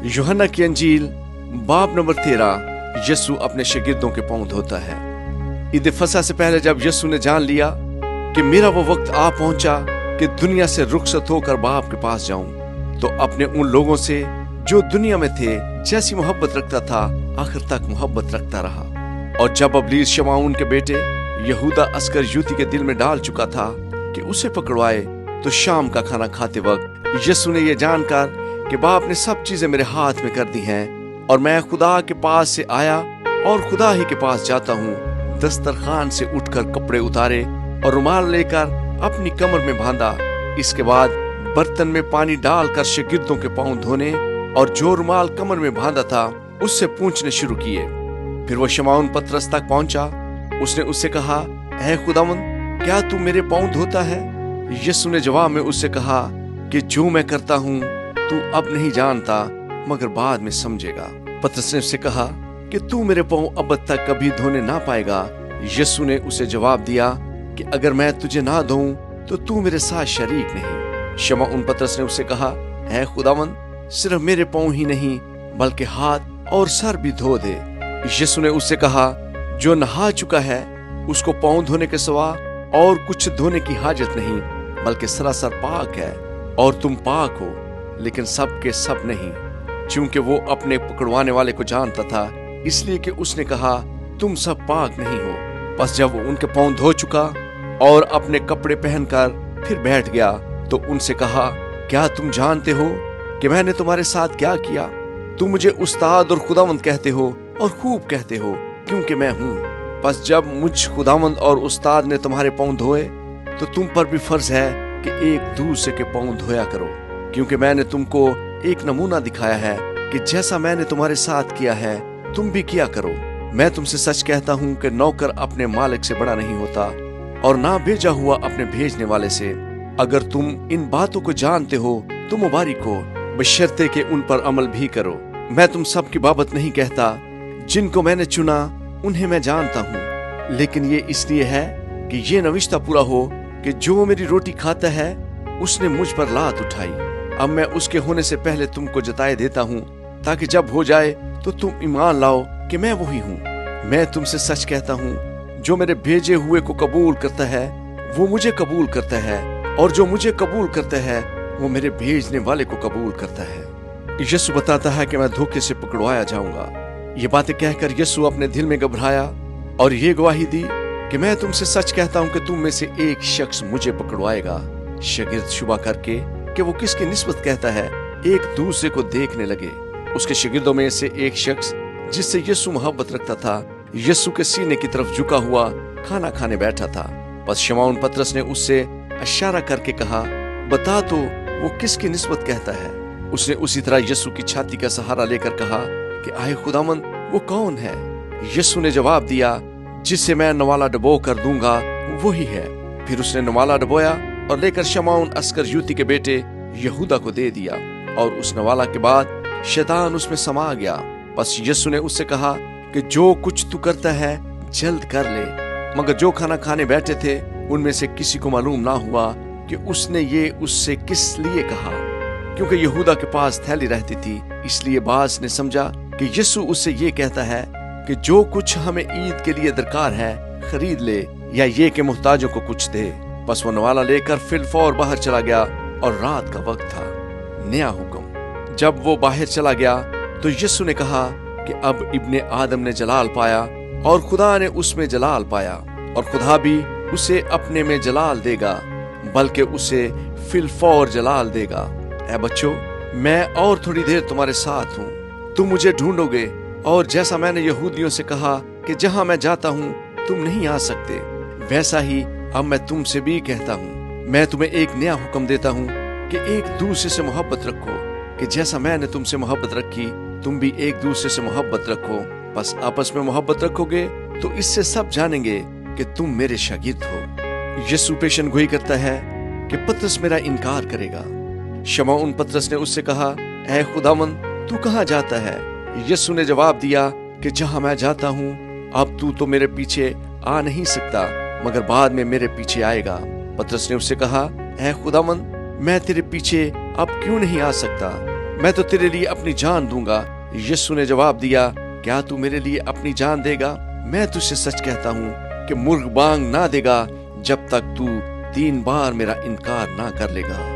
यूहन्ना की अंजील बाब नंबर 13। यीशु अपने शागिर्दों के पांव धोता है। ईद फसह से पहले जब यीशु ने जान लिया कि मेरा वो वक्त आ पहुंचा कि दुनिया से रुखसत होकर बाप के पास जाऊं, तो अपने उन लोगों से जो दुनिया में थे जैसी मोहब्बत रखता था आखिर तक मोहब्बत रखता रहा। और जब इब्लीस शमऊन के बेटे यहूदा अस्करियोती के दिल में डाल चुका था कि उसे पकड़वाए, तो शाम का खाना खाते वक्त यीशु ने यह जानकर कि बाप ने सब चीजें मेरे हाथ में कर दी हैं और मैं खुदा के पास से आया और खुदा ही के पास जाता हूँ, दस्तरखान से उठकर कपड़े उतारे और रुमाल लेकर अपनी कमर में बांधा। इसके बाद बर्तन में पानी डालकर शागिर्दों के पांव धोने और जो रुमाल कमर में बांधा था उससे पूछने शुरू किए। फिर वो शमऊन पतरस तक पहुंचा। उसने उससे कहा, ऐ खुदावंद, क्या तू मेरे पांव धोता है? यीशु ने जवाब में उससे कहा कि जो मैं करता हूँ तू अब नहीं जानता, मगर बाद में समझेगा। पतरस ने उससे कहा कि तू मेरे पांव अब तक कभी धोने ना पाएगा। यीशु ने उसे जवाब दिया कि अगर मैं तुझे ना धोऊं तो तू मेरे साथ शरीक नहीं। शमऊन पतरस ने उससे कहा, ऐ खुदावंद, सिर्फ मेरे पांव ही नहीं बल्कि हाथ और सर भी धो दे। यीशु ने उससे कहा, जो नहा चुका है उसको पांव धोने के सिवा और कुछ धोने की हाजत नहीं, बल्कि सरासर पाक है। और तुम पाक हो, लेकिन सब के सब नहीं। क्योंकि वो अपने पकड़वाने वाले को जानता था, इसलिए कि उसने कहा, तुम सब पाक नहीं हो। बस जब वो उनके पांव धो चुका और अपने कपड़े पहनकर फिर बैठ गया, तो उनसे कहा, क्या तुम जानते हो कि मैंने तुम्हारे साथ क्या किया? तुम मुझे उस्ताद और खुदावंद कहते हो और खूब कहते हो, क्योंकि मैं हूँ। बस जब मुझ खुदावंद और उस्ताद ने तुम्हारे पांव धोए, तो तुम पर भी फर्ज है कि एक दूसरे के पांव धोया करो। क्योंकि मैंने तुमको एक नमूना दिखाया है कि जैसा मैंने तुम्हारे साथ किया है तुम भी किया करो। मैं तुमसे सच कहता हूँ कि नौकर अपने मालिक से बड़ा नहीं होता, और ना भेजा हुआ अपने भेजने वाले से। अगर तुम इन बातों को जानते हो तो मुबारक हो, बशर्ते कि उन पर अमल भी करो। मैं तुम सब की बाबत नहीं कहता, जिनको मैंने चुना उन्हें मैं जानता हूँ, लेकिन ये इसलिए है कि ये नविश्ता पूरा हो कि जो मेरी रोटी खाता है उसने मुझ पर लात उठाई। अब मैं उसके होने से पहले तुमको जताए देता हूँ, ताकि जब हो जाए तो तुम ईमान लाओ कि मैं वही हूँ। मैं तुमसे सच कहता हूँ, जो मेरे भेजे हुए को कबूल करता है वो मुझे कबूल करता है, और जो मुझे कबूल करता है वो मेरे भेजने वाले को कबूल करता है। यीशु बताता है कि मैं धोखे से पकड़वाया जाऊंगा। ये बातें कहकर यीशु अपने दिल में घबराया और ये गवाही दी कि मैं तुमसे सच कहता हूँ कि तुम में से एक शख्स मुझे पकड़वाएगा। शागिर्द शुबा करके कि वो किसकी निस्बत कहता है, एक दूसरे को देखने लगे। उसके शागिर्दों में से एक शख्स जिससे यीशु मोहब्बत रखता था, यीशु के सीने की तरफ झुका हुआ खाना खाने बैठा था। बस शमऊन पतरस ने उससे इशारा करके कहा, बता तो वो किसकी निस्बत कहता है? उसने उसी तरह यीशु की छाती का सहारा लेकर कहा कि आए खुदावंद, वो कौन है? यीशु ने जवाब दिया, जिससे मैं नवाला डबो कर दूंगा वही है। फिर उसने नवाला डबोया और लेकर शमऊन अस्करियोती के बेटे यहूदा को दे दिया, और उस नवाला के बाद शैतान उसमें समा गया। बस यीशु ने उससे कहा कि जो कुछ तू करता है जल्द कर ले। मगर जो खाना खाने बैठे थे उनमें से किसी को मालूम ना हुआ कि उसने ये उससे किस लिए कहा, क्योंकि यहूदा के पास थैली रहती थी। इसलिए बास ने समझा कि यीशु उससे ये कहता है कि जो कुछ हमें ईद के लिए दरकार है खरीद ले, या ये कि मुहताजों को कुछ दे। बस वो नवाला लेकर फिलफौर बाहर चला गया, और रात का वक्त था। नया हुक्म। जब वो बाहर चला गया तो यीशु ने कहा कि अब इब्ने आदम ने जलाल पाया और खुदा ने उसमें जलाल पाया, और खुदा भी उसे अपने में जलाल देगा, बल्कि उसे फिलफौर जलाल देगा। ऐ बच्चों, मैं और थोड़ी देर तुम्हारे साथ हूँ। तुम मुझे ढूंढोगे, और जैसा मैंने यहूदियों से कहा कि जहाँ मैं जाता हूँ तुम नहीं आ सकते, वैसा ही अब मैं तुमसे भी कहता हूँ। मैं तुम्हें एक नया हुक्म देता हूँ कि एक दूसरे से मोहब्बत रखो, कि जैसा मैंने तुमसे मोहब्बत रखी तुम भी एक दूसरे से मोहब्बत रखो। बस आपस में मोहब्बत रखोगे तो इससे सब जानेंगे कि तुम मेरे शागिर्द हो। यीशु पेशन गोई करता है कि पतरस मेरा इनकार करेगा। शमऊन पतरस ने उससे कहा, ऐ खुदावंद, तू कहाँ जाता है? यीशु ने जवाब दिया कि जहाँ मैं जाता हूँ अब तू तो मेरे पीछे आ नहीं सकता, मगर बाद में मेरे पीछे आएगा। पतरस ने उससे कहा, ऐ खुदावंद, मैं तेरे पीछे अब क्यों नहीं आ सकता? میں تو تیرے لیے اپنی جان دوں گا۔ یسوع نے جواب دیا، کیا تو میرے لیے اپنی جان دے گا؟ میں تجھ سے سچ کہتا ہوں کہ مرغ بانگ نہ دے گا جب تک تو 3 بار میرا انکار نہ کر لے گا۔